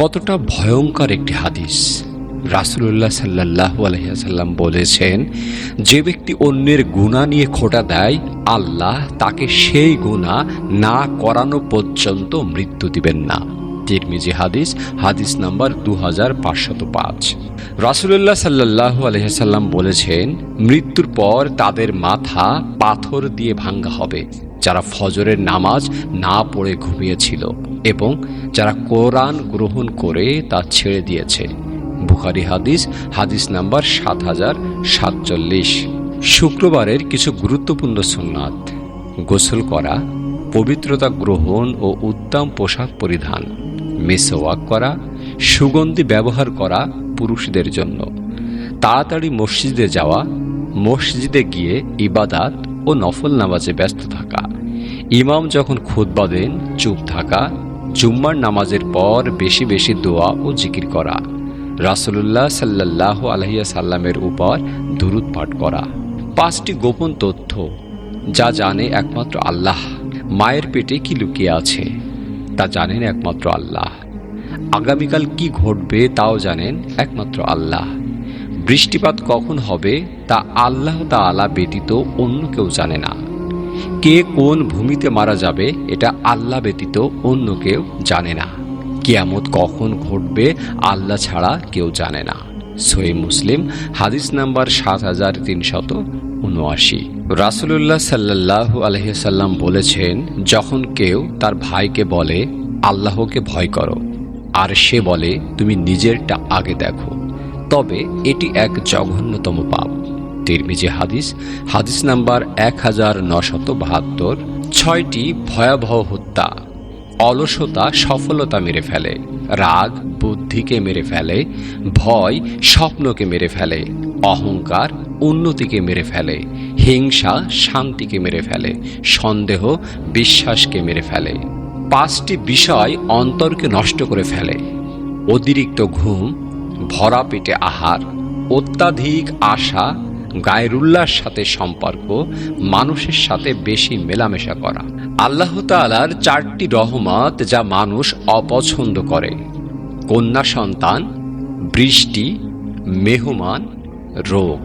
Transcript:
কতটা ভয়ঙ্কর একটি হাদিস। রাসূলুল্লাহ সাল্লাল্লাহু আলাইহি ওয়াসাল্লাম বলেছেন, যে ব্যক্তি অন্যের গুনাহ নিয়ে খোঁটা দেয়, আল্লাহ তাকে সেই গুনাহ না করানো পর্যন্ত মৃত্যু দিবেন না। তিরমিজি হাদিস, হাদিস নাম্বার 2505। রাসূলুল্লাহ সাল্লাল্লাহু আলাইহি ওয়াসাল্লাম বলেছেন, মৃত্যুর পর তাদের মাথা পাথর দিয়ে ভাঙা হবে যারা ফজরের নামাজ না পড়ে ঘুমিয়েছিল এবং যারা কোরআন গ্রহণ করে তা ছেড়ে দিয়েছে। বুখারী হাদিস, হাদিস নাম্বার 7047। শুক্রবারের কিছু গুরুত্বপূর্ণ সুন্নাত: গোসল করা, পবিত্রতা গ্রহণ ও উত্তম পোশাক পরিধান, মিসওয়াক করা, সুগন্ধি ব্যবহার করা পুরুষদের জন্য, তাড়াতাড়ি মসজিদে যাওয়া, মসজিদে গিয়ে ইবাদাত ও নফল নামাজে ব্যস্ত থাকা, ইমাম যখন খুতবা দেন চুপ থাকা, জুম্মার নামাজের পর বেশি বেশি দোয়া ও জিকির করা, রাসূলুল্লাহ সাল্লাল্লাহু আলাইহি ওয়াসাল্লামের উপর দুরূদ পাঠ করা। 5টি গোপন তথ্য যা জানে একমাত্র আল্লাহ। মায়ের পেটে কি লুকিয়ে আছে তা জানেন একমাত্র আল্লাহ। আগামীকাল কি ঘটবে তাও জানেন একমাত্র আল্লাহ। বৃষ্টিপাত কখন হবে তা আল্লাহ তাআলা ব্যতীত অন্য কেউ জানে না। কে কোন ভূমিতে মারা যাবে এটা আল্লাহ ব্যতীত অন্য কেউ জানে না। কিয়ামত কখন ঘটবে আল্লাহ ছাড়া কেউ জানে না। সহিহ মুসলিম, হাদিস নাম্বার 7379। রাসূলুল্লাহ সাল্লাল্লাহু আলাইহি ওয়াসাল্লাম বলেছেন, যখন কেউ তার ভাইকে বলে আল্লাহকে ভয় করো আর সে বলে তুমি নিজেরটা আগে দেখো, তবে এটি এক জঘন্যতম পাপ। তিরমিজি হাদিস, হাদিস নাম্বার 1972। 6টি ভয়াবহ হত্যা: অলসতা সফলতা মেরে ফেলে, রাগ বুদ্ধিকে মেরে ফেলে, ভয় স্বপ্নকে মেরে ফেলে, অহংকার উন্নতিকে মেরে ফেলে, হিংসা শান্তিকে মেরে ফেলে, সন্দেহ বিশ্বাসকে মেরে ফেলে। 5টি বিষয় অন্তরকে নষ্ট করে ফেলে: অতিরিক্ত ঘুম, ভরা পেটে আহার, অত্যাধিক আশা, গায়রুল্লাহর সাথে সম্পর্ক, মানুষের সাথে বেশি মেলামেশা করা। আল্লাহ তাআলার 4টি রহমত যা মানুষ অপছন্দ করে: কন্যা সন্তান, বৃষ্টি, মেহমান, রোগ।